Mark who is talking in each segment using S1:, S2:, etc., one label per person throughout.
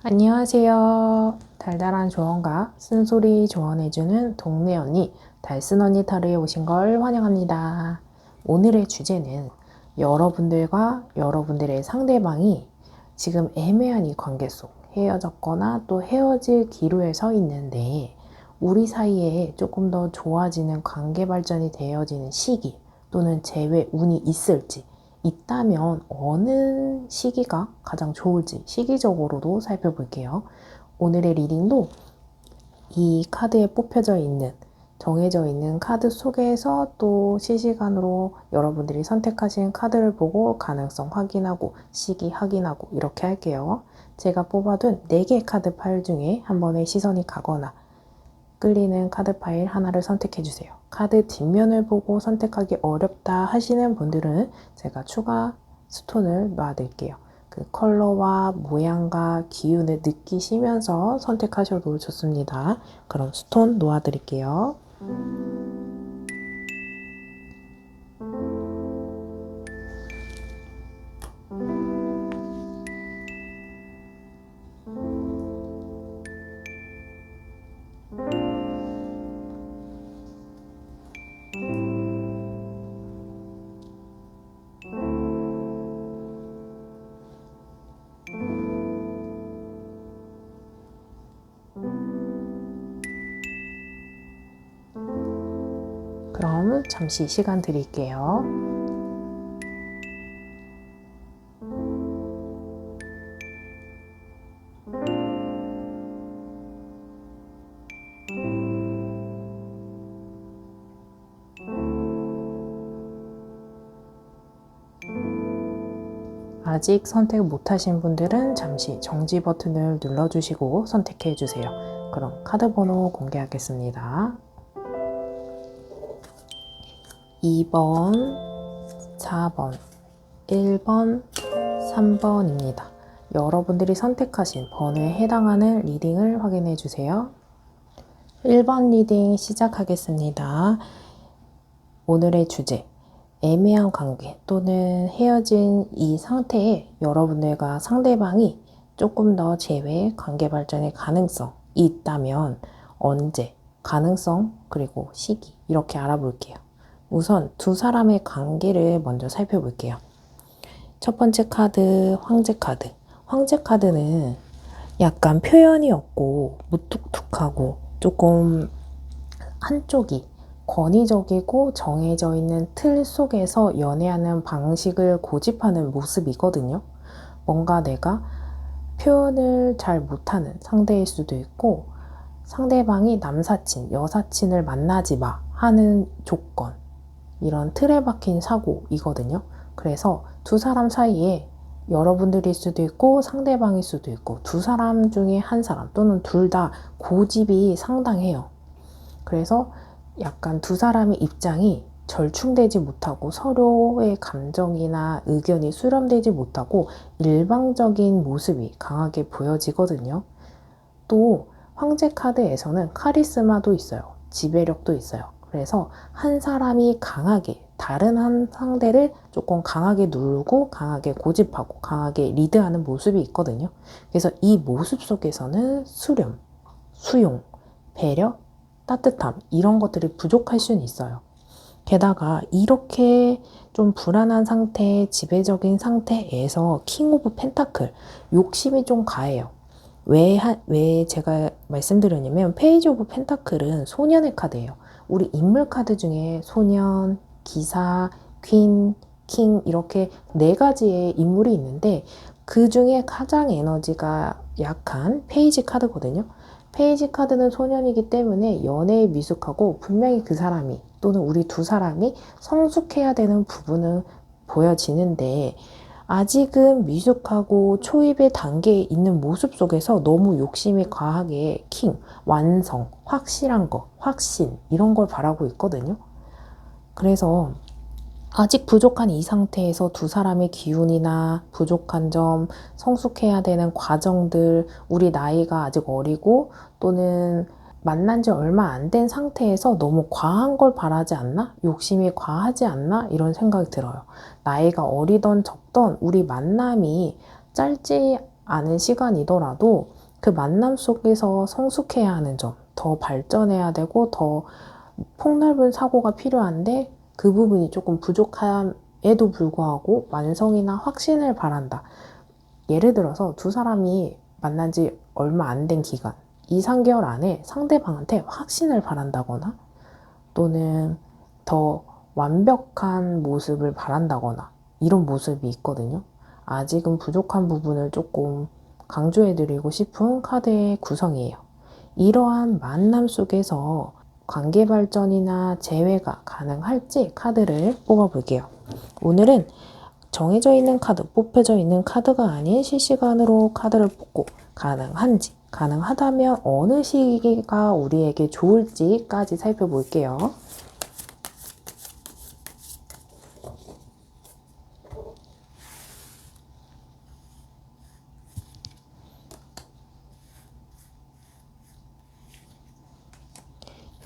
S1: 안녕하세요. 달달한 조언과 쓴소리 조언해주는 동네 언니, 달쓴 언니 타로에 오신 걸 환영합니다. 오늘의 주제는 여러분들과 여러분들의 상대방이 지금 애매한 이 관계 속 헤어졌거나 또 헤어질 기로에 서 있는데 우리 사이에 조금 더 좋아지는 관계 발전이 되어지는 시기 또는 재회 운이 있을지 있다면 어느 시기가 가장 좋을지 시기적으로도 살펴볼게요. 오늘의 리딩도 이 카드에 뽑혀져 있는 정해져 있는 카드 속에서 또 실시간으로 여러분들이 선택하신 카드를 보고 가능성 확인하고 시기 확인하고 이렇게 할게요. 제가 뽑아둔 4개 카드 파일 중에 한 번에 시선이 가거나 끌리는 카드 파일 하나를 선택해주세요. 카드 뒷면을 보고 선택하기 어렵다 하시는 분들은 제가 추가 스톤을 놔드릴게요. 그 컬러와 모양과 기운을 느끼시면서 선택하셔도 좋습니다. 그럼 스톤 놓아드릴게요. 그럼 잠시 시간 드릴게요. 아직 선택 못하신 분들은 잠시 정지 버튼을 눌러주시고 선택해주세요. 그럼 카드 번호 공개하겠습니다. 2번, 4번, 1번, 3번입니다. 여러분들이 선택하신 번호에 해당하는 리딩을 확인해 주세요. 1번 리딩 시작하겠습니다. 오늘의 주제, 애매한 관계 또는 헤어진 이 상태에 여러분들과 상대방이 조금 더 재회, 관계 발전의 가능성이 있다면 언제, 가능성, 그리고 시기 이렇게 알아볼게요. 우선 두 사람의 관계를 먼저 살펴볼게요. 첫 번째 카드, 황제 카드. 황제 카드는 약간 표현이 없고 무뚝뚝하고 조금 한쪽이 권위적이고 정해져 있는 틀 속에서 연애하는 방식을 고집하는 모습이거든요. 뭔가 내가 표현을 잘 못하는 상대일 수도 있고 상대방이 남사친, 여사친을 만나지 마 하는 조건, 이런 틀에 박힌 사고이거든요. 그래서 두 사람 사이에 여러분들일 수도 있고 상대방일 수도 있고 두 사람 중에 한 사람 또는 둘 다 고집이 상당해요. 그래서 약간 두 사람의 입장이 절충되지 못하고 서로의 감정이나 의견이 수렴되지 못하고 일방적인 모습이 강하게 보여지거든요. 또 황제 카드에서는 카리스마도 있어요. 지배력도 있어요. 그래서 한 사람이 강하게 다른 한 상대를 조금 강하게 누르고 강하게 고집하고 강하게 리드하는 모습이 있거든요. 그래서 이 모습 속에서는 수렴, 수용, 배려, 따뜻함 이런 것들이 부족할 수는 있어요. 게다가 이렇게 좀 불안한 상태, 지배적인 상태에서 킹 오브 펜타클, 욕심이 좀 가해요. 왜 제가 말씀드렸냐면 페이지 오브 펜타클은 소년의 카드예요. 우리 인물 카드 중에 소년, 기사, 퀸, 킹 이렇게 4가지의 인물이 있는데 그 중에 가장 에너지가 약한 페이지 카드거든요. 페이지 카드는 소년이기 때문에 연애에 미숙하고 분명히 그 사람이 또는 우리 두 사람이 성숙해야 되는 부분은 보여지는데 아직은 미숙하고 초입의 단계에 있는 모습 속에서 너무 욕심이 과하게 킹, 완성, 확실한 거, 확신 이런 걸 바라고 있거든요. 그래서 아직 부족한 이 상태에서 두 사람의 기운이나 부족한 점, 성숙해야 되는 과정들, 우리 나이가 아직 어리고 또는 만난 지 얼마 안 된 상태에서 너무 과한 걸 바라지 않나? 욕심이 과하지 않나? 이런 생각이 들어요. 나이가 어리던 적던 우리 만남이 짧지 않은 시간이더라도 그 만남 속에서 성숙해야 하는 점, 더 발전해야 되고 더 폭넓은 사고가 필요한데 그 부분이 조금 부족함에도 불구하고 완성이나 확신을 바란다. 예를 들어서 두 사람이 만난 지 얼마 안 된 기간, 2, 3개월 안에 상대방한테 확신을 바란다거나 또는 더 완벽한 모습을 바란다거나 이런 모습이 있거든요. 아직은 부족한 부분을 조금 강조해드리고 싶은 카드의 구성이에요. 이러한 만남 속에서 관계 발전이나 재회가 가능할지 카드를 뽑아볼게요. 오늘은 정해져 있는 카드, 뽑혀져 있는 카드가 아닌 실시간으로 카드를 뽑고 가능한지, 가능하다면 어느 시기가 우리에게 좋을지까지 살펴볼게요.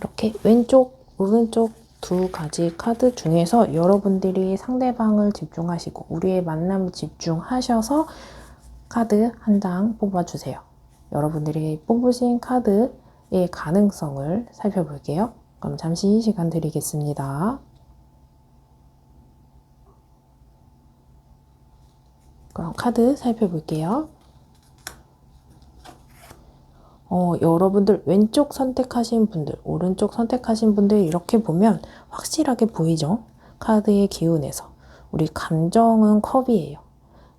S1: 이렇게 왼쪽, 오른쪽 두 가지 카드 중에서 여러분들이 상대방을 집중하시고 우리의 만남을 집중하셔서 카드 한 장 뽑아주세요. 여러분들이 뽑으신 카드의 가능성을 살펴볼게요. 그럼 잠시 시간 드리겠습니다. 그럼 카드 살펴볼게요. 여러분들 왼쪽 선택하신 분들, 오른쪽 선택하신 분들 이렇게 보면 확실하게 보이죠? 카드의 기운에서. 우리 감정은 컵이에요.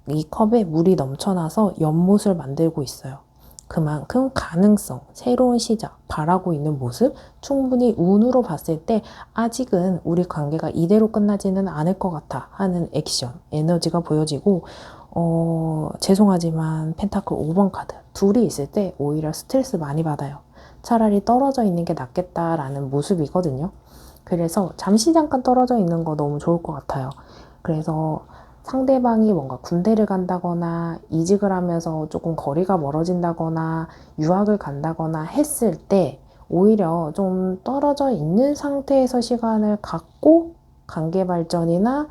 S1: 이 컵에 물이 넘쳐나서 연못을 만들고 있어요. 그만큼 가능성, 새로운 시작, 바라고 있는 모습, 충분히 운으로 봤을 때 아직은 우리 관계가 이대로 끝나지는 않을 것 같아 하는 액션, 에너지가 보여지고 죄송하지만 펜타클 5번 카드 둘이 있을 때 오히려 스트레스 많이 받아요. 차라리 떨어져 있는 게 낫겠다라는 모습이거든요. 그래서 잠시 잠깐 떨어져 있는 거 너무 좋을 것 같아요. 그래서 상대방이 뭔가 군대를 간다거나 이직을 하면서 조금 거리가 멀어진다거나 유학을 간다거나 했을 때 오히려 좀 떨어져 있는 상태에서 시간을 갖고 관계 발전이나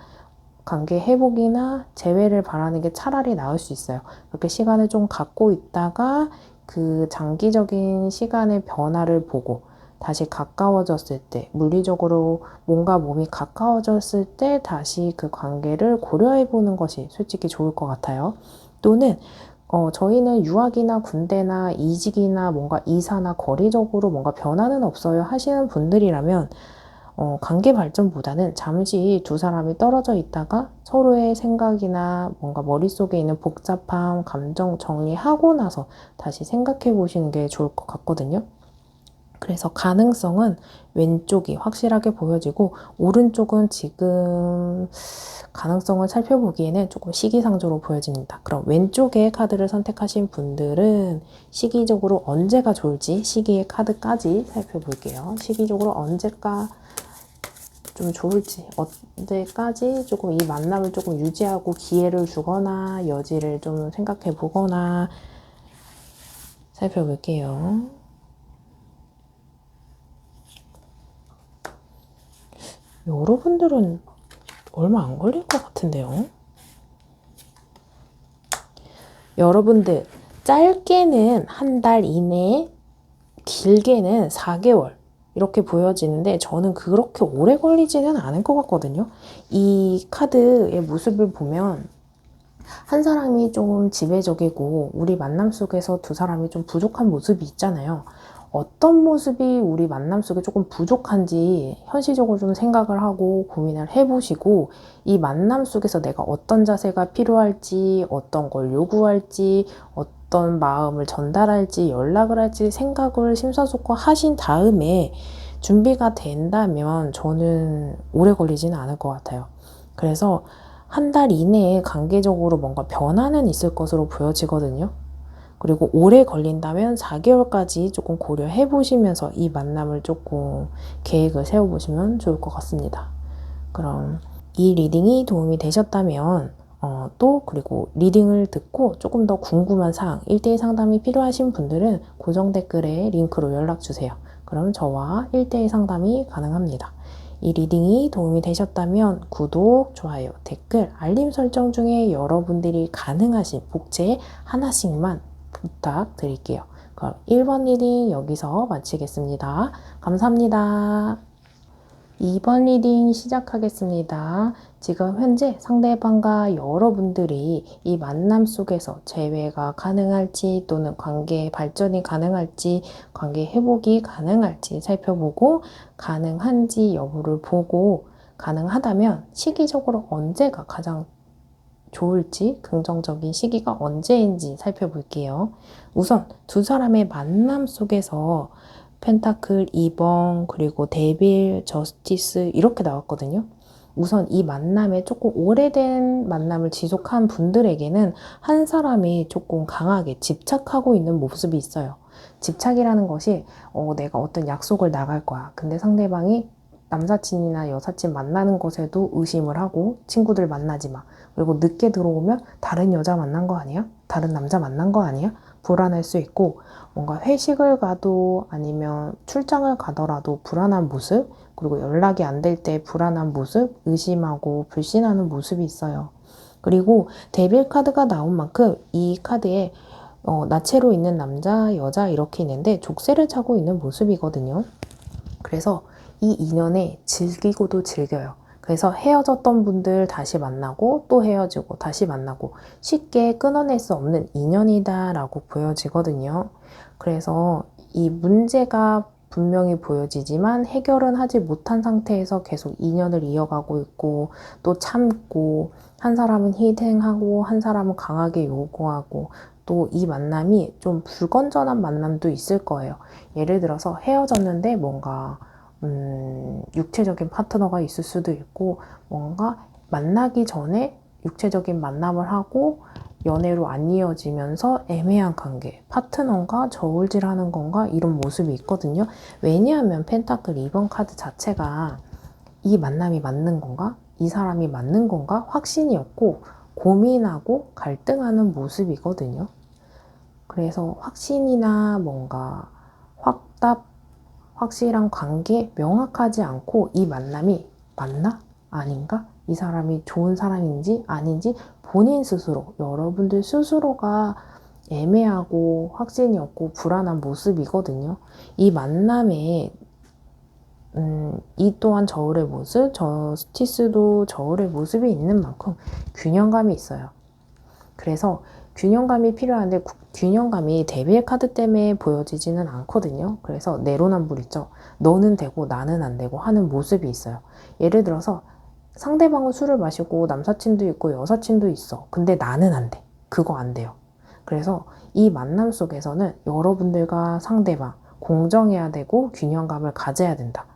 S1: 관계 회복이나 재회를 바라는 게 차라리 나을 수 있어요. 그렇게 시간을 좀 갖고 있다가 그 장기적인 시간의 변화를 보고 다시 가까워졌을 때, 물리적으로 뭔가 몸이 가까워졌을 때 다시 그 관계를 고려해 보는 것이 솔직히 좋을 것 같아요. 또는 저희는 유학이나 군대나 이직이나 뭔가 이사나 거리적으로 뭔가 변화는 없어요 하시는 분들이라면 관계 발전보다는 잠시 두 사람이 떨어져 있다가 서로의 생각이나 뭔가 머릿속에 있는 복잡한 감정 정리하고 나서 다시 생각해 보시는 게 좋을 것 같거든요. 그래서 가능성은 왼쪽이 확실하게 보여지고 오른쪽은 지금 가능성을 살펴보기에는 조금 시기상조로 보여집니다. 그럼 왼쪽의 카드를 선택하신 분들은 시기적으로 언제가 좋을지 시기의 카드까지 살펴볼게요. 시기적으로 언제가 좀 좋을지, 언제까지 조금 이 만남을 조금 유지하고 기회를 주거나 여지를 좀 생각해 보거나 살펴볼게요. 여러분들은 얼마 안 걸릴 것 같은데요. 여러분들 짧게는 한 달 이내, 길게는 4개월 이렇게 보여지는데 저는 그렇게 오래 걸리지는 않을 것 같거든요. 이 카드의 모습을 보면 한 사람이 좀 지배적이고 우리 만남 속에서 두 사람이 좀 부족한 모습이 있잖아요. 어떤 모습이 우리 만남 속에 조금 부족한지 현실적으로 좀 생각을 하고 고민을 해보시고 이 만남 속에서 내가 어떤 자세가 필요할지, 어떤 걸 요구할지, 어떤 마음을 전달할지, 연락을 할지 생각을 심사숙고 하신 다음에 준비가 된다면 저는 오래 걸리지는 않을 것 같아요. 그래서 한 달 이내에 관계적으로 뭔가 변화는 있을 것으로 보여지거든요. 그리고 오래 걸린다면 4개월까지 조금 고려해 보시면서 이 만남을 조금 계획을 세워보시면 좋을 것 같습니다. 그럼 이 리딩이 도움이 되셨다면 또 그리고 리딩을 듣고 조금 더 궁금한 사항 1대1 상담이 필요하신 분들은 고정 댓글에 링크로 연락주세요. 그럼 저와 1대1 상담이 가능합니다. 이 리딩이 도움이 되셨다면 구독, 좋아요, 댓글, 알림 설정 중에 여러분들이 가능하신 복제 하나씩만 부탁드릴게요. 그럼 1번 리딩 여기서 마치겠습니다. 감사합니다. 2번 리딩 시작하겠습니다. 지금 현재 상대방과 여러분들이 이 만남 속에서 재회가 가능할지 또는 관계 발전이 가능할지 관계 회복이 가능할지 살펴보고 가능한지 여부를 보고 가능하다면 시기적으로 언제가 가장 좋을지 긍정적인 시기가 언제인지 살펴볼게요. 우선 두 사람의 만남 속에서 펜타클 2번 그리고 데빌, 저스티스 이렇게 나왔거든요. 우선 이 만남에 조금 오래된 만남을 지속한 분들에게는 한 사람이 조금 강하게 집착하고 있는 모습이 있어요. 집착이라는 것이 내가 어떤 약속을 나갈 거야. 근데 상대방이 남사친이나 여사친 만나는 것에도 의심을 하고 친구들 만나지 마. 그리고 늦게 들어오면 다른 여자 만난 거 아니야? 다른 남자 만난 거 아니야? 불안할 수 있고 뭔가 회식을 가도 아니면 출장을 가더라도 불안한 모습 그리고 연락이 안 될 때 불안한 모습 의심하고 불신하는 모습이 있어요. 그리고 데빌 카드가 나온 만큼 이 카드에 나체로 있는 남자, 여자 이렇게 있는데 족쇄를 차고 있는 모습이거든요. 그래서 이 인연에 즐기고도 즐겨요. 그래서 헤어졌던 분들 다시 만나고 또 헤어지고 다시 만나고 쉽게 끊어낼 수 없는 인연이다 라고 보여지거든요. 그래서 이 문제가 분명히 보여지지만 해결은 하지 못한 상태에서 계속 인연을 이어가고 있고 또 참고 한 사람은 희생하고 한 사람은 강하게 요구하고 또 이 만남이 좀 불건전한 만남도 있을 거예요. 예를 들어서 헤어졌는데 뭔가 육체적인 파트너가 있을 수도 있고 뭔가 만나기 전에 육체적인 만남을 하고 연애로 안 이어지면서 애매한 관계, 파트너가 저울질하는 건가 이런 모습이 있거든요. 왜냐하면 펜타클 2번 카드 자체가 이 만남이 맞는 건가? 이 사람이 맞는 건가? 확신이 없고 고민하고 갈등하는 모습이거든요. 그래서 확신이나 뭔가 확실한 관계 명확하지 않고 이 만남이 맞나? 아닌가? 이 사람이 좋은 사람인지 아닌지 본인 스스로, 여러분들 스스로가 애매하고 확신이 없고 불안한 모습이거든요. 이 만남에 이 또한 저울의 모습, 저스티스도 저울의 모습이 있는 만큼 균형감이 있어요. 그래서 균형감이 필요한데 균형감이 데빌 카드 때문에 보여지지는 않거든요. 그래서 내로남불 있죠. 너는 되고 나는 안 되고 하는 모습이 있어요. 예를 들어서 상대방은 술을 마시고 남사친도 있고 여사친도 있어. 근데 나는 안 돼. 그거 안 돼요. 그래서 이 만남 속에서는 여러분들과 상대방 공정해야 되고 균형감을 가져야 된다.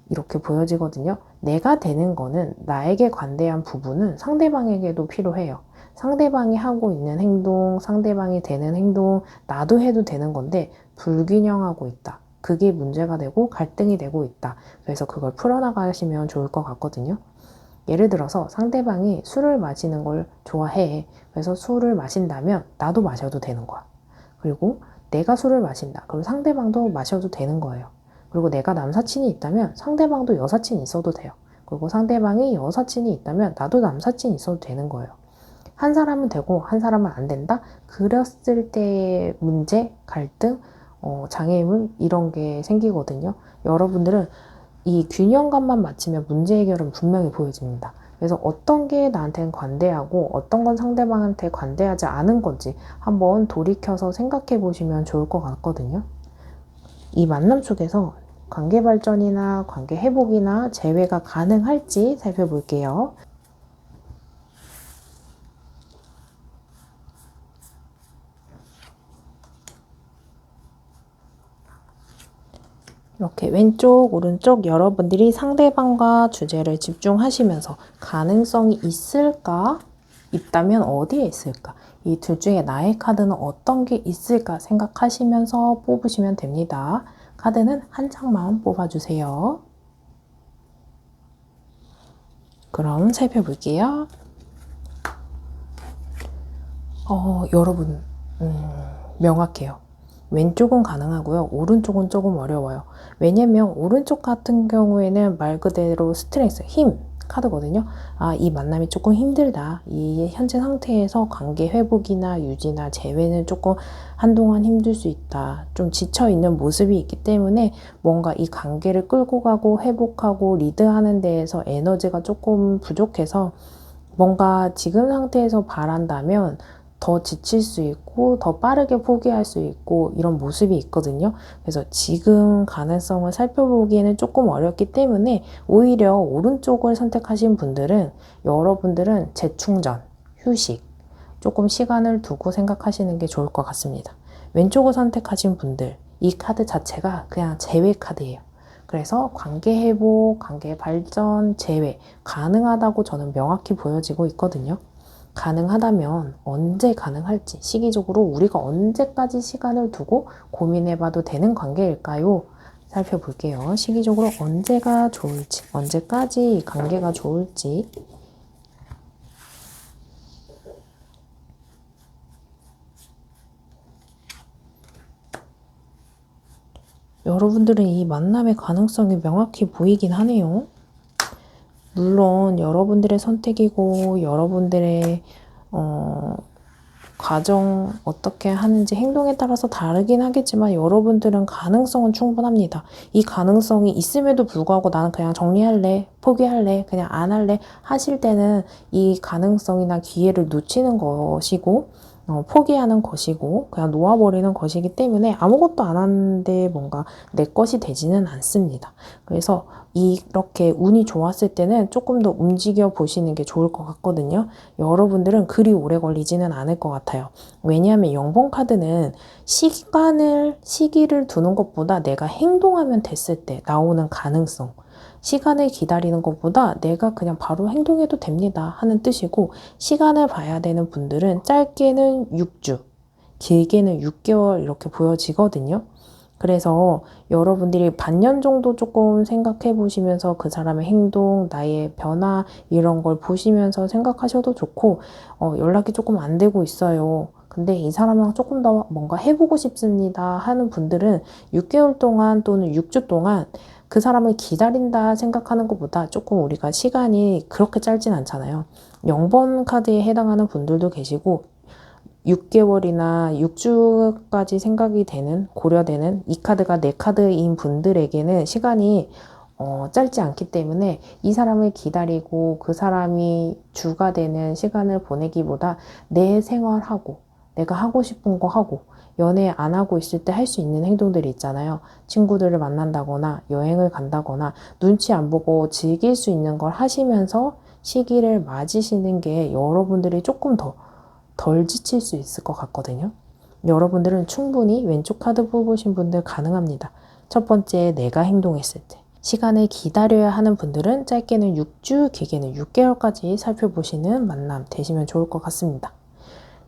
S1: 이렇게 보여지거든요. 내가 되는 거는 나에게 관대한 부분은 상대방에게도 필요해요. 상대방이 하고 있는 행동, 상대방이 되는 행동, 나도 해도 되는 건데 불균형하고 있다. 그게 문제가 되고 갈등이 되고 있다. 그래서 그걸 풀어나가시면 좋을 것 같거든요. 예를 들어서 상대방이 술을 마시는 걸 좋아해. 그래서 술을 마신다면 나도 마셔도 되는 거야. 그리고 내가 술을 마신다. 그럼 상대방도 마셔도 되는 거예요. 그리고 내가 남사친이 있다면 상대방도 여사친이 있어도 돼요. 그리고 상대방이 여사친이 있다면 나도 남사친이 있어도 되는 거예요. 한 사람은 되고 한 사람은 안 된다? 그랬을 때의 문제, 갈등, 장애물 이런 게 생기거든요. 여러분들은 이 균형감만 맞추면 문제 해결은 분명히 보여집니다. 그래서 어떤 게 나한테는 관대하고 어떤 건 상대방한테 관대하지 않은 건지 한번 돌이켜서 생각해 보시면 좋을 것 같거든요. 이 만남 속에서 관계 발전이나 관계 회복이나 재회가 가능할지 살펴볼게요. 이렇게 왼쪽, 오른쪽 여러분들이 상대방과 주제를 집중하시면서 가능성이 있을까? 있다면 어디에 있을까? 이 둘 중에 나의 카드는 어떤 게 있을까 생각하시면서 뽑으시면 됩니다. 카드는 한 장만 뽑아주세요. 그럼 살펴볼게요. 여러분, 명확해요. 왼쪽은 가능하고요. 오른쪽은 조금 어려워요. 왜냐면 오른쪽 같은 경우에는 말 그대로 스트렝스, 힘, 카드거든요. 아, 이 만남이 조금 힘들다. 이 현재 상태에서 관계 회복이나 유지나 재회는 조금 한동안 힘들 수 있다. 좀 지쳐있는 모습이 있기 때문에 뭔가 이 관계를 끌고 가고 회복하고 리드하는 데에서 에너지가 조금 부족해서 뭔가 지금 상태에서 바란다면 더 지칠 수 있고 더 빠르게 포기할 수 있고 이런 모습이 있거든요. 그래서 지금 가능성을 살펴보기에는 조금 어렵기 때문에 오히려 오른쪽을 선택하신 분들은 여러분들은 재충전, 휴식, 조금 시간을 두고 생각하시는 게 좋을 것 같습니다. 왼쪽을 선택하신 분들, 이 카드 자체가 그냥 재회 카드예요. 그래서 관계 회복, 관계 발전, 재회 가능하다고 저는 명확히 보여지고 있거든요. 가능하다면 언제 가능할지 시기적으로 우리가 언제까지 시간을 두고 고민해봐도 되는 관계일까요? 살펴볼게요. 시기적으로 언제가 좋을지, 언제까지 이 관계가 좋을지. 여러분들은 이 만남의 가능성이 명확히 보이긴 하네요. 물론 여러분들의 선택이고 여러분들의 과정 어떻게 하는지 행동에 따라서 다르긴 하겠지만 여러분들은 가능성은 충분합니다. 이 가능성이 있음에도 불구하고 나는 그냥 정리할래, 포기할래, 그냥 안 할래 하실 때는 이 가능성이나 기회를 놓치는 것이고 포기하는 것이고 그냥 놓아버리는 것이기 때문에 아무것도 안 하는데 뭔가 내 것이 되지는 않습니다. 그래서 이렇게 운이 좋았을 때는 조금 더 움직여 보시는 게 좋을 것 같거든요. 여러분들은 그리 오래 걸리지는 않을 것 같아요. 왜냐하면 0번 카드는 시기를 두는 것보다 내가 행동하면 됐을 때 나오는 가능성, 시간을 기다리는 것보다 내가 그냥 바로 행동해도 됩니다 하는 뜻이고, 시간을 봐야 되는 분들은 짧게는 6주, 길게는 6개월 이렇게 보여지거든요. 그래서 여러분들이 반년 정도 조금 생각해 보시면서 그 사람의 행동, 나의 변화 이런 걸 보시면서 생각하셔도 좋고, 연락이 조금 안 되고 있어요. 근데 이 사람이랑 조금 더 뭔가 해보고 싶습니다 하는 분들은 6개월 동안 또는 6주 동안 그 사람을 기다린다 생각하는 것보다 조금 우리가 시간이 그렇게 짧진 않잖아요. 0번 카드에 해당하는 분들도 계시고 6개월이나 6주까지 생각이 되는, 고려되는 이 카드가 내 카드인 분들에게는 시간이 짧지 않기 때문에 이 사람을 기다리고 그 사람이 주가 되는 시간을 보내기보다 내 생활하고 내가 하고 싶은 거 하고 연애 안 하고 있을 때 할 수 있는 행동들이 있잖아요. 친구들을 만난다거나 여행을 간다거나 눈치 안 보고 즐길 수 있는 걸 하시면서 시기를 맞으시는 게 여러분들이 조금 덜 지칠 수 있을 것 같거든요. 여러분들은 충분히 왼쪽 카드 뽑으신 분들 가능합니다. 첫 번째, 내가 행동했을 때. 시간을 기다려야 하는 분들은 짧게는 6주, 길게는 6개월까지 살펴보시는 만남 되시면 좋을 것 같습니다.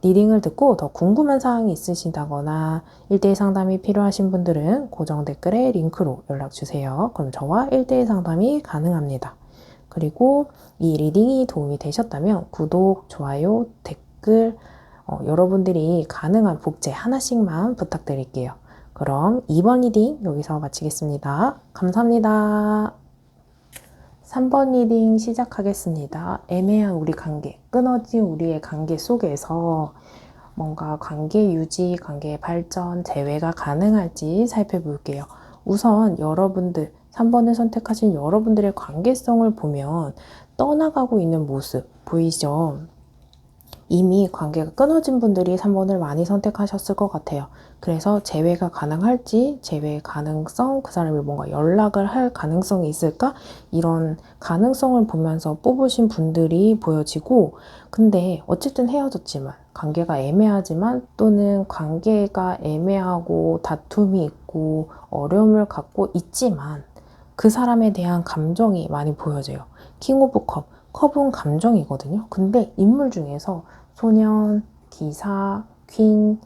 S1: 리딩을 듣고 더 궁금한 사항이 있으시다거나 1대1 상담이 필요하신 분들은 고정 댓글에 링크로 연락주세요. 그럼 저와 1대1 상담이 가능합니다. 그리고 이 리딩이 도움이 되셨다면 구독, 좋아요, 댓글, 여러분들이 가능한 복제 하나씩만 부탁드릴게요. 그럼 2번 리딩 여기서 마치겠습니다. 감사합니다. 3번 리딩 시작하겠습니다. 애매한 우리 관계, 끊어진 우리의 관계 속에서 뭔가 관계 유지, 관계 발전, 재회가 가능할지 살펴볼게요. 우선 여러분들, 3번을 선택하신 여러분들의 관계성을 보면 떠나가고 있는 모습 보이죠? 이미 관계가 끊어진 분들이 3번을 많이 선택하셨을 것 같아요. 그래서 재회가 가능할지, 재회 가능성, 그 사람이 뭔가 연락을 할 가능성이 있을까? 이런 가능성을 보면서 뽑으신 분들이 보여지고, 근데 어쨌든 헤어졌지만, 관계가 애매하지만 또는 관계가 애매하고 다툼이 있고 어려움을 갖고 있지만 그 사람에 대한 감정이 많이 보여져요. 킹 오브 컵, 컵은 감정이거든요. 근데 인물 중에서 소년, 기사, 킹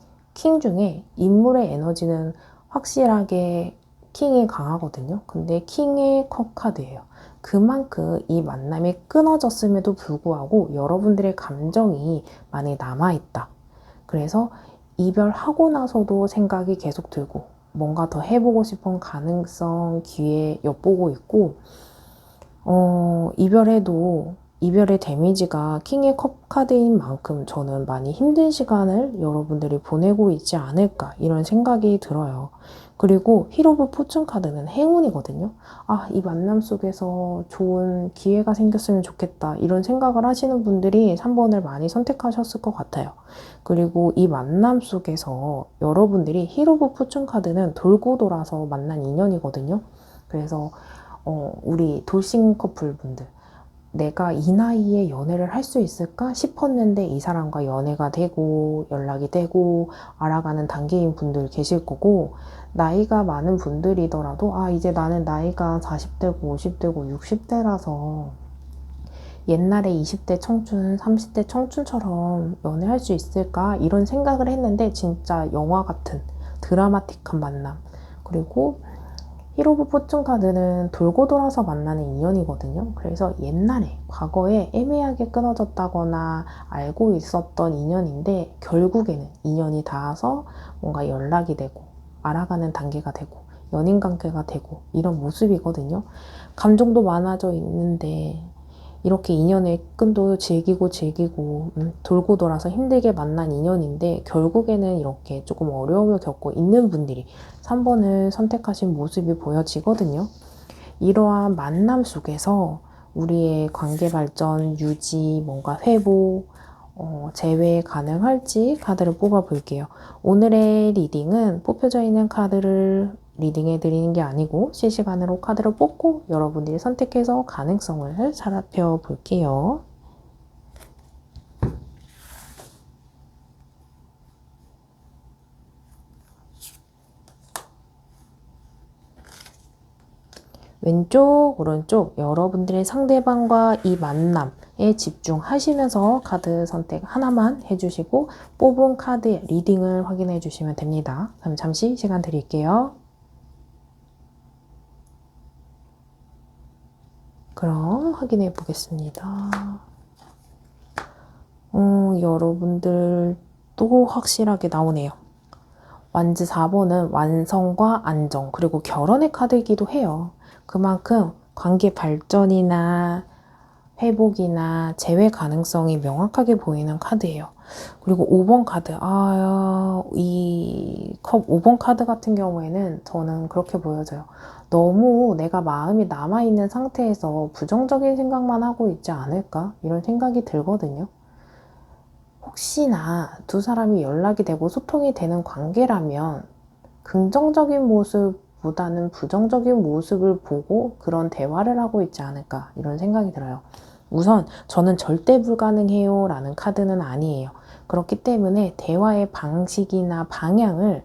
S1: 중에 인물의 에너지는 확실하게 킹이 강하거든요. 근데 킹의 컵 카드예요. 그만큼 이 만남이 끊어졌음에도 불구하고 여러분들의 감정이 많이 남아있다. 그래서 이별하고 나서도 생각이 계속 들고 뭔가 더 해보고 싶은 가능성, 기회 엿보고 있고 이별해도 이별의 데미지가 킹의 컵 카드인 만큼 저는 많이 힘든 시간을 여러분들이 보내고 있지 않을까 이런 생각이 들어요. 그리고 힐 오브 포춘 카드는 행운이거든요. 아, 이 만남 속에서 좋은 기회가 생겼으면 좋겠다 이런 생각을 하시는 분들이 3번을 많이 선택하셨을 것 같아요. 그리고 이 만남 속에서 여러분들이 힐 오브 포춘 카드는 돌고 돌아서 만난 인연이거든요. 그래서 우리 돌싱 커플분들, 내가 이 나이에 연애를 할 수 있을까 싶었는데 이 사람과 연애가 되고 연락이 되고 알아가는 단계인 분들 계실 거고, 나이가 많은 분들이더라도 아, 이제 나는 나이가 40대고 50대고 60대라서 옛날에 20대 청춘, 30대 청춘처럼 연애할 수 있을까 이런 생각을 했는데 진짜 영화 같은 드라마틱한 만남. 그리고 힐 오브 포춘 카드는 돌고 돌아서 만나는 인연이거든요. 그래서 옛날에 과거에 애매하게 끊어졌다거나 알고 있었던 인연인데 결국에는 인연이 닿아서 뭔가 연락이 되고 알아가는 단계가 되고 연인 관계가 되고 이런 모습이거든요. 감정도 많아져 있는데 이렇게 인연의 끈도 즐기고 돌고 돌아서 힘들게 만난 인연인데 결국에는 이렇게 조금 어려움을 겪고 있는 분들이 3번을 선택하신 모습이 보여지거든요. 이러한 만남 속에서 우리의 관계 발전, 유지, 뭔가 회복, 재회 가능할지 카드를 뽑아 볼게요. 오늘의 리딩은 뽑혀져 있는 카드를 리딩해 드리는 게 아니고 실시간으로 카드를 뽑고 여러분들이 선택해서 가능성을 살펴볼게요. 왼쪽, 오른쪽 여러분들의 상대방과 이 만남에 집중하시면서 카드 선택 하나만 해주시고 뽑은 카드의 리딩을 확인해 주시면 됩니다. 그럼 잠시 시간 드릴게요. 그럼 확인해 보겠습니다. 여러분들도 확실하게 나오네요. 완즈 4번은 완성과 안정, 그리고 결혼의 카드이기도 해요. 그만큼 관계 발전이나 회복이나 재회 가능성이 명확하게 보이는 카드예요. 그리고 5번 카드, 이 컵 5번 카드 같은 경우에는 저는 그렇게 보여져요. 너무 내가 마음이 남아있는 상태에서 부정적인 생각만 하고 있지 않을까? 이런 생각이 들거든요. 혹시나 두 사람이 연락이 되고 소통이 되는 관계라면 긍정적인 모습보다는 부정적인 모습을 보고 그런 대화를 하고 있지 않을까 이런 생각이 들어요. 우선 저는 절대 불가능해요 라는 카드는 아니에요. 그렇기 때문에 대화의 방식이나 방향을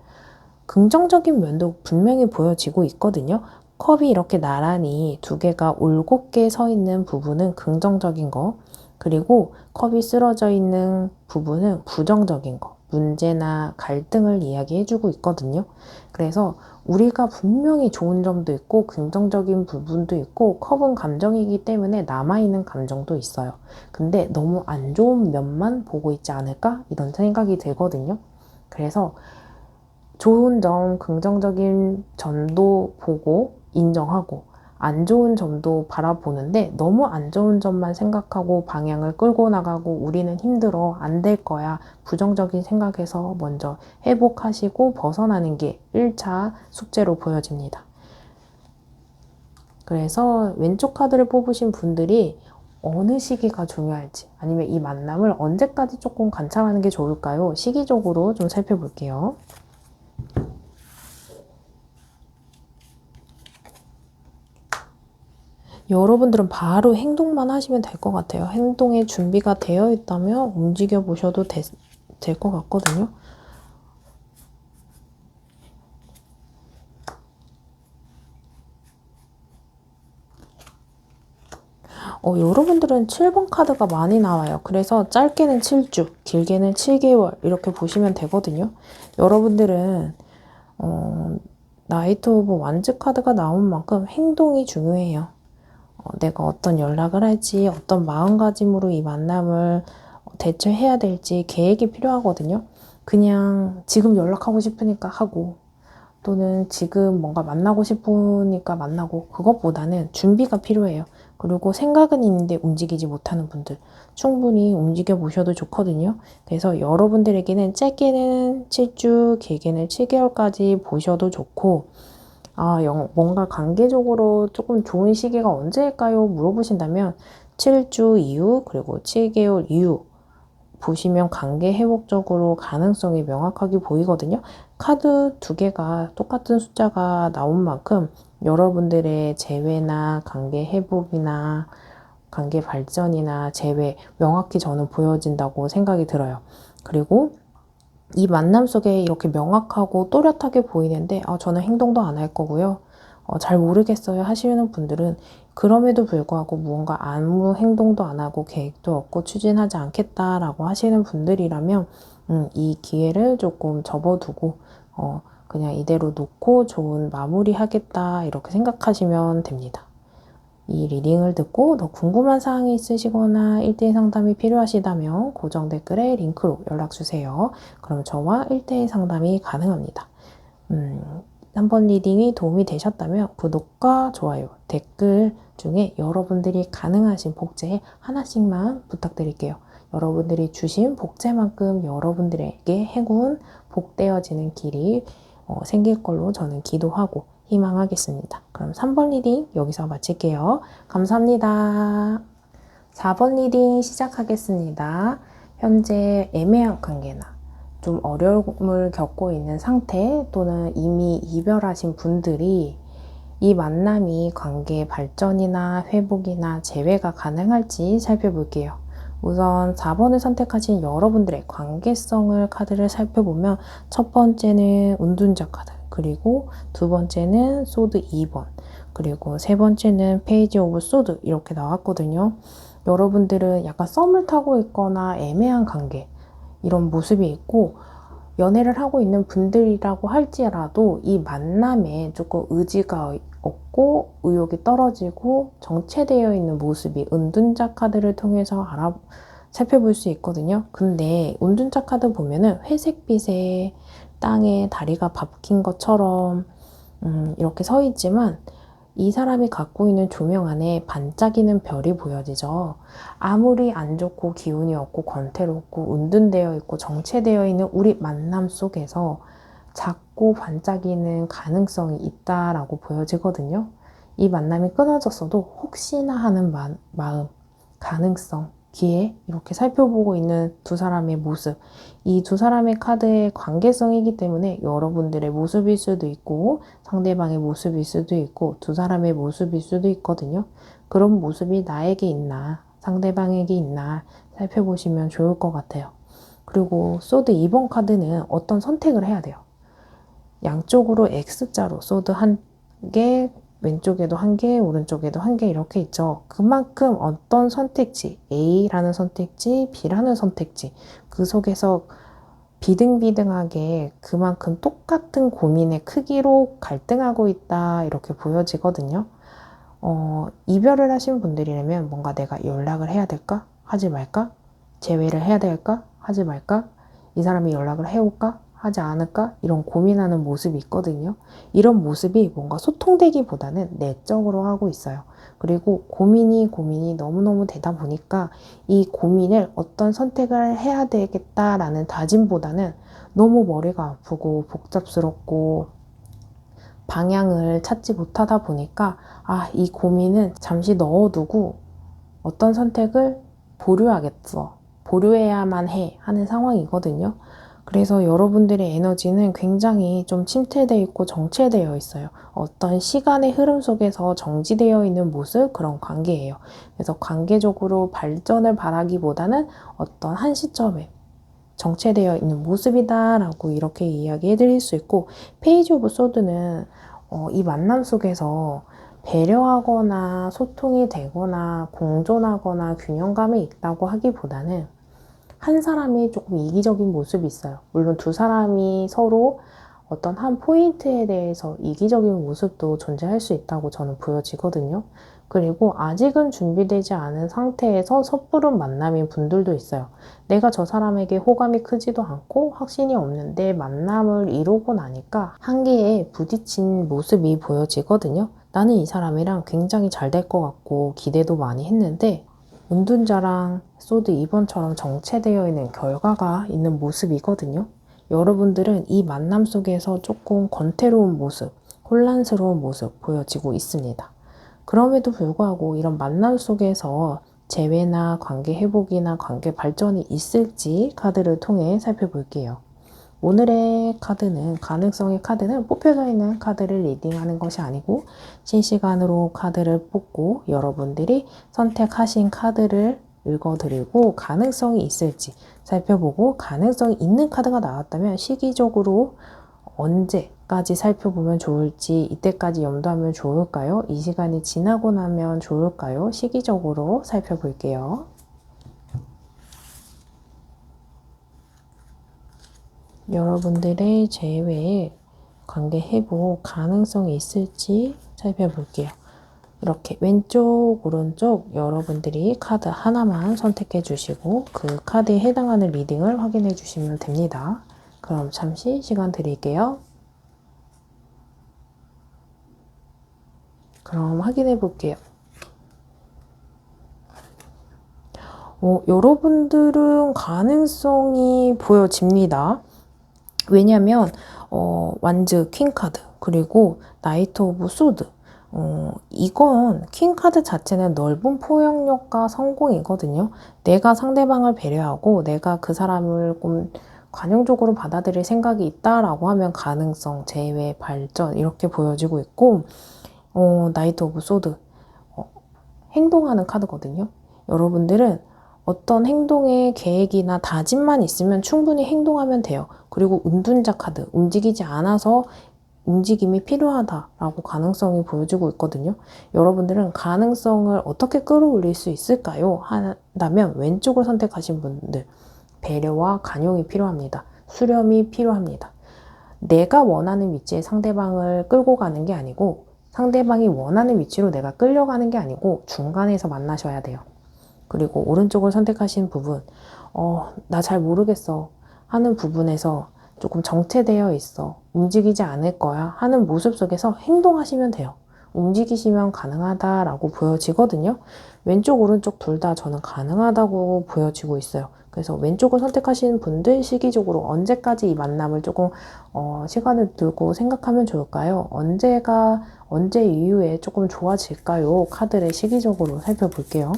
S1: 긍정적인 면도 분명히 보여지고 있거든요. 컵이 이렇게 나란히 두 개가 올곧게 서 있는 부분은 긍정적인 거, 그리고 컵이 쓰러져 있는 부분은 부정적인 거, 문제나 갈등을 이야기해주고 있거든요. 그래서 우리가 분명히 좋은 점도 있고 긍정적인 부분도 있고 컵은 감정이기 때문에 남아있는 감정도 있어요. 근데 너무 안 좋은 면만 보고 있지 않을까? 이런 생각이 들거든요. 그래서 좋은 점, 긍정적인 점도 보고 인정하고 안 좋은 점도 바라보는데 너무 안 좋은 점만 생각하고 방향을 끌고 나가고 우리는 힘들어, 안 될 거야, 부정적인 생각에서 먼저 회복하시고 벗어나는 게 1차 숙제로 보여집니다. 그래서 왼쪽 카드를 뽑으신 분들이 어느 시기가 중요할지 아니면 이 만남을 언제까지 조금 관찰하는 게 좋을까요? 시기적으로 좀 살펴볼게요. 여러분들은 바로 행동만 하시면 될 것 같아요. 행동에 준비가 되어 있다면 움직여 보셔도 될 것 같거든요. 여러분들은 7번 카드가 많이 나와요. 그래서 짧게는 7주, 길게는 7개월 이렇게 보시면 되거든요. 여러분들은 나이트 오브 완즈 카드가 나온 만큼 행동이 중요해요. 내가 어떤 연락을 할지, 어떤 마음가짐으로 이 만남을 대처해야 될지 계획이 필요하거든요. 그냥 지금 연락하고 싶으니까 하고 또는 지금 뭔가 만나고 싶으니까 만나고 그것보다는 준비가 필요해요. 그리고 생각은 있는데 움직이지 못하는 분들 충분히 움직여 보셔도 좋거든요. 그래서 여러분들에게는 짧게는 7주, 길게는 7개월까지 보셔도 좋고, 뭔가 관계적으로 조금 좋은 시기가 언제일까요? 물어보신다면 7주 이후 그리고 7개월 이후 보시면 관계 회복적으로 가능성이 명확하게 보이거든요. 카드 두 개가 똑같은 숫자가 나온 만큼 여러분들의 재회나 관계 회복이나 관계 발전이나 재회 명확히 저는 보여진다고 생각이 들어요. 그리고 이 만남 속에 이렇게 명확하고 또렷하게 보이는데 저는 행동도 안 할 거고요. 잘 모르겠어요 하시는 분들은 그럼에도 불구하고 무언가 아무 행동도 안 하고 계획도 없고 추진하지 않겠다라고 하시는 분들이라면 이 기회를 조금 접어두고 그냥 이대로 놓고 좋은 마무리 하겠다 이렇게 생각하시면 됩니다. 이 리딩을 듣고 더 궁금한 사항이 있으시거나 1대1 상담이 필요하시다면 고정 댓글에 링크로 연락주세요. 그럼 저와 1대1 상담이 가능합니다. 3번 리딩이 도움이 되셨다면 구독과 좋아요, 댓글 중에 여러분들이 가능하신 복제 하나씩만 부탁드릴게요. 여러분들이 주신 복제만큼 여러분들에게 행운, 복되어지는 길이 생길 걸로 저는 기도하고 희망하겠습니다. 그럼 3번 리딩 여기서 마칠게요. 감사합니다. 4번 리딩 시작하겠습니다. 현재 애매한 관계나 좀 어려움을 겪고 있는 상태 또는 이미 이별하신 분들이 이 만남이 관계 발전이나 회복이나 재회가 가능할지 살펴볼게요. 우선 4번을 선택하신 여러분들의 관계성을 카드를 살펴보면 첫 번째는 운둔자 카드, 그리고 두 번째는 소드 2번, 그리고 세 번째는 페이지 오브 소드 이렇게 나왔거든요. 여러분들은 약간 썸을 타고 있거나 애매한 관계 이런 모습이 있고 연애를 하고 있는 분들이라고 할지라도 이 만남에 조금 의지가 없고 의욕이 떨어지고 정체되어 있는 모습이 은둔자 카드를 통해서 살펴볼 수 있거든요. 근데 은둔자 카드 보면은 회색빛에 땅에 다리가 박힌 것처럼 이렇게 서 있지만 이 사람이 갖고 있는 조명 안에 반짝이는 별이 보여지죠. 아무리 안 좋고 기운이 없고 권태롭고 은둔되어 있고 정체되어 있는 우리 만남 속에서 작고 반짝이는 가능성이 있다라고 보여지거든요. 이 만남이 끊어졌어도 혹시나 하는 마음, 가능성, 기회 이렇게 살펴보고 있는 두 사람의 모습, 이 두 사람의 카드의 관계성이기 때문에 여러분들의 모습일 수도 있고 상대방의 모습일 수도 있고 두 사람의 모습일 수도 있거든요. 그런 모습이 나에게 있나 상대방에게 있나 살펴보시면 좋을 것 같아요. 그리고 소드 2번 카드는 어떤 선택을 해야 돼요. 양쪽으로 X자로 소드 한 개, 왼쪽에도 한 개, 오른쪽에도 한 개 이렇게 있죠. 그만큼 어떤 선택지, A라는 선택지, B라는 선택지, 그 속에서 비등비등하게 그만큼 똑같은 고민의 크기로 갈등하고 있다 이렇게 보여지거든요. 이별을 하신 분들이라면 뭔가 내가 연락을 해야 될까? 하지 말까? 재회를 해야 될까? 하지 말까? 이 사람이 연락을 해올까? 하지 않을까? 이런 고민하는 모습이 있거든요. 이런 모습이 뭔가 소통되기보다는 내적으로 하고 있어요. 그리고 고민이 너무너무 되다 보니까 이 고민을 어떤 선택을 해야 되겠다라는 다짐보다는 너무 머리가 아프고 복잡스럽고 방향을 찾지 못하다 보니까 이 고민은 잠시 넣어두고 어떤 선택을 보류하겠어. 보류해야만 해 하는 상황이거든요. 그래서 여러분들의 에너지는 굉장히 좀 침체되어 있고 정체되어 있어요. 어떤 시간의 흐름 속에서 정지되어 있는 모습, 그런 관계예요. 그래서 관계적으로 발전을 바라기보다는 어떤 한 시점에 정체되어 있는 모습이다 라고 이렇게 이야기해 드릴 수 있고, 페이지 오브 소드는 이 만남 속에서 배려하거나 소통이 되거나 공존하거나 균형감이 있다고 하기보다는 한 사람이 조금 이기적인 모습이 있어요. 물론 두 사람이 서로 어떤 한 포인트에 대해서 이기적인 모습도 존재할 수 있다고 저는 보여지거든요. 그리고 아직은 준비되지 않은 상태에서 섣부른 만남인 분들도 있어요. 내가 저 사람에게 호감이 크지도 않고 확신이 없는데 만남을 이루고 나니까 한계에 부딪힌 모습이 보여지거든요. 나는 이 사람이랑 굉장히 잘 될 것 같고 기대도 많이 했는데 은둔자랑 소드 2번처럼 정체되어 있는 결과가 있는 모습이거든요. 여러분들은 이 만남 속에서 조금 권태로운 모습, 혼란스러운 모습 보여지고 있습니다. 그럼에도 불구하고 이런 만남 속에서 재회나 관계 회복이나 관계 발전이 있을지 카드를 통해 살펴볼게요. 오늘의 카드는, 가능성의 카드는 뽑혀져 있는 카드를 리딩하는 것이 아니고 실시간으로 카드를 뽑고 여러분들이 선택하신 카드를 읽어드리고 가능성이 있을지 살펴보고 가능성이 있는 카드가 나왔다면 시기적으로 언제까지 살펴보면 좋을지, 이때까지 염두하면 좋을까요? 이 시간이 지나고 나면 좋을까요? 시기적으로 살펴볼게요. 여러분들의 재회에 관계 회복 가능성이 있을지 살펴볼게요. 이렇게 왼쪽, 오른쪽 여러분들이 카드 하나만 선택해 주시고 그 카드에 해당하는 리딩을 확인해 주시면 됩니다. 그럼 잠시 시간 드릴게요. 그럼 확인해 볼게요. 여러분들은 가능성이 보여집니다. 왜냐면 완즈 퀸카드 그리고 나이트 오브 소드 이건 퀸카드 자체는 넓은 포용력과 성공이거든요. 내가 상대방을 배려하고 내가 그 사람을 좀 관용적으로 받아들일 생각이 있다라고 하면 가능성, 재회, 발전 이렇게 보여지고 있고 나이트 오브 소드 행동하는 카드거든요. 여러분들은 어떤 행동의 계획이나 다짐만 있으면 충분히 행동하면 돼요. 그리고 은둔자 카드, 움직이지 않아서 움직임이 필요하다라고 가능성이 보여지고 있거든요. 여러분들은 가능성을 어떻게 끌어올릴 수 있을까요? 한다면 왼쪽을 선택하신 분들, 배려와 관용이 필요합니다. 수렴이 필요합니다. 내가 원하는 위치에 상대방을 끌고 가는 게 아니고 상대방이 원하는 위치로 내가 끌려가는 게 아니고 중간에서 만나셔야 돼요. 그리고 오른쪽을 선택하신 부분, 나 잘 모르겠어 하는 부분에서 조금 정체되어 있어. 움직이지 않을 거야 하는 모습 속에서 행동하시면 돼요. 움직이시면 가능하다라고 보여지거든요. 왼쪽, 오른쪽 둘 다 저는 가능하다고 보여지고 있어요. 그래서 왼쪽을 선택하시는 분들 시기적으로 언제까지 이 만남을 조금 시간을 두고 생각하면 좋을까요? 언제 이후에 조금 좋아질까요? 카드를 시기적으로 살펴볼게요.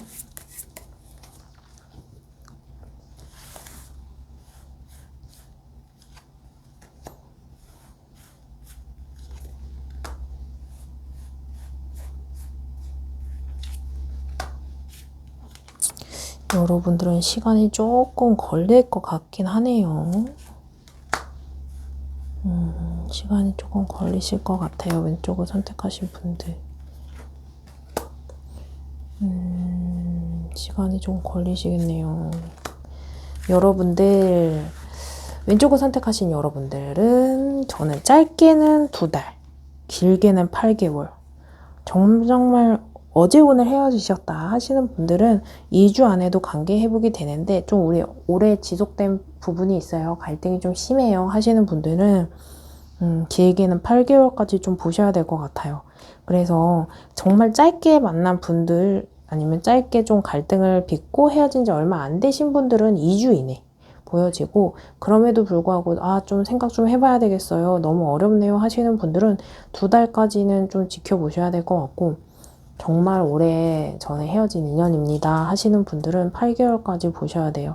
S1: 여러분들은 시간이 조금 걸릴 것 같긴 하네요. 시간이 조금 걸리실 것 같아요. 왼쪽을 선택하신 분들. 시간이 좀 걸리시겠네요. 여러분들, 왼쪽을 선택하신 여러분들은 저는 짧게는 2달, 길게는 8개월. 정말 어제 오늘 헤어지셨다 하시는 분들은 2주 안에도 관계 회복이 되는데 좀 오래 지속된 부분이 있어요. 갈등이 좀 심해요 하시는 분들은 길게는 8개월까지 좀 보셔야 될 것 같아요. 그래서 정말 짧게 만난 분들 아니면 짧게 좀 갈등을 빚고 헤어진 지 얼마 안 되신 분들은 2주 이내 보여지고 그럼에도 불구하고 좀 생각 좀 해봐야 되겠어요. 너무 어렵네요 하시는 분들은 2달까지는 좀 지켜보셔야 될 것 같고 정말 오래 전에 헤어진 인연입니다 하시는 분들은 8개월까지 보셔야 돼요.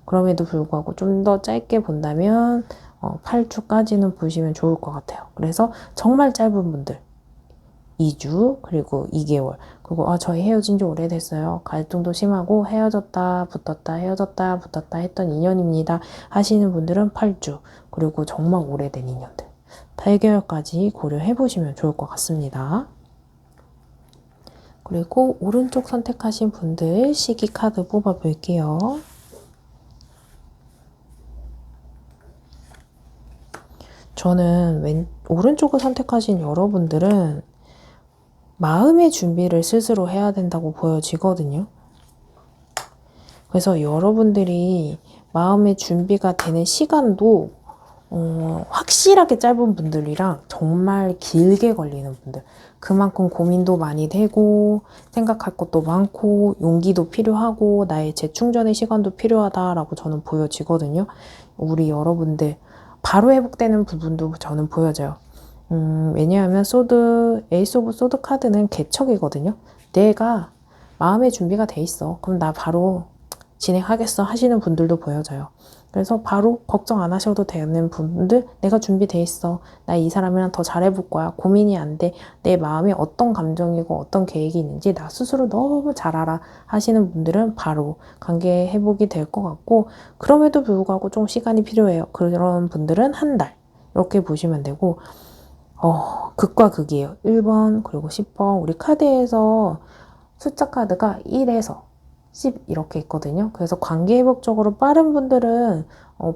S1: 그럼에도 불구하고 좀 더 짧게 본다면 8주까지는 보시면 좋을 것 같아요. 그래서 정말 짧은 분들 2주 그리고 2개월 그리고 저희 헤어진 지 오래됐어요. 갈등도 심하고 헤어졌다 붙었다 헤어졌다 붙었다 했던 인연입니다 하시는 분들은 8주 그리고 정말 오래된 인연들 8개월까지 고려해 보시면 좋을 것 같습니다. 그리고 오른쪽 선택하신 분들 시기 카드 뽑아 볼게요. 저는 오른쪽을 선택하신 여러분들은 마음의 준비를 스스로 해야 된다고 보여지거든요. 그래서 여러분들이 마음의 준비가 되는 시간도 확실하게 짧은 분들이랑 정말 길게 걸리는 분들, 그만큼 고민도 많이 되고 생각할 것도 많고 용기도 필요하고 나의 재충전의 시간도 필요하다라고 저는 보여지거든요. 우리 여러분들 바로 회복되는 부분도 저는 보여져요. 왜냐하면 에이스 오브 소드 카드는 개척이거든요. 내가 마음의 준비가 돼 있어. 그럼 나 바로 진행하겠어 하시는 분들도 보여져요. 그래서 바로 걱정 안 하셔도 되는 분들, 내가 준비돼 있어. 나 이 사람이랑 더 잘해볼 거야. 고민이 안 돼. 내 마음에 어떤 감정이고 어떤 계획이 있는지 나 스스로 너무 잘 알아 하시는 분들은 바로 관계 회복이 될 것 같고, 그럼에도 불구하고 좀 시간이 필요해요. 그런 분들은 한 달. 이렇게 보시면 되고, 극과 극이에요. 1번, 그리고 10번. 우리 카드에서 숫자 카드가 1에서 10 이렇게 있거든요. 그래서 관계 회복적으로 빠른 분들은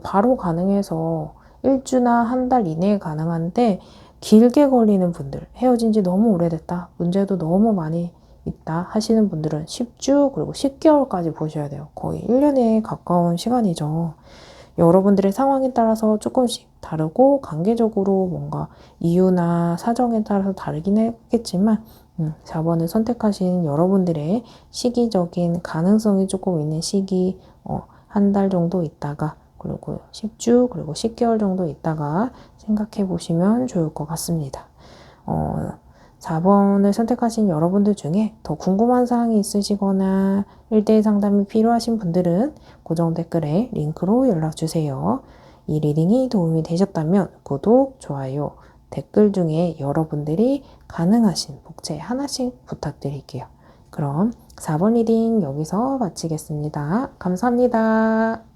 S1: 바로 가능해서 1주나 한 달 이내에 가능한데, 길게 걸리는 분들, 헤어진 지 너무 오래됐다, 문제도 너무 많이 있다 하시는 분들은 10주 그리고 10개월까지 보셔야 돼요. 거의 1년에 가까운 시간이죠. 여러분들의 상황에 따라서 조금씩 다르고 관계적으로 뭔가 이유나 사정에 따라서 다르긴 했겠지만 4번을 선택하신 여러분들의 시기적인 가능성이 조금 있는 시기, 한 달 정도 있다가 그리고 10주 그리고 10개월 정도 있다가 생각해 보시면 좋을 것 같습니다. 4번을 선택하신 여러분들 중에 더 궁금한 사항이 있으시거나 1대1 상담이 필요하신 분들은 고정 댓글에 링크로 연락주세요. 이 리딩이 도움이 되셨다면 구독, 좋아요, 댓글 중에 여러분들이 가능하신 복채 하나씩 부탁드릴게요. 그럼 4번 리딩 여기서 마치겠습니다. 감사합니다.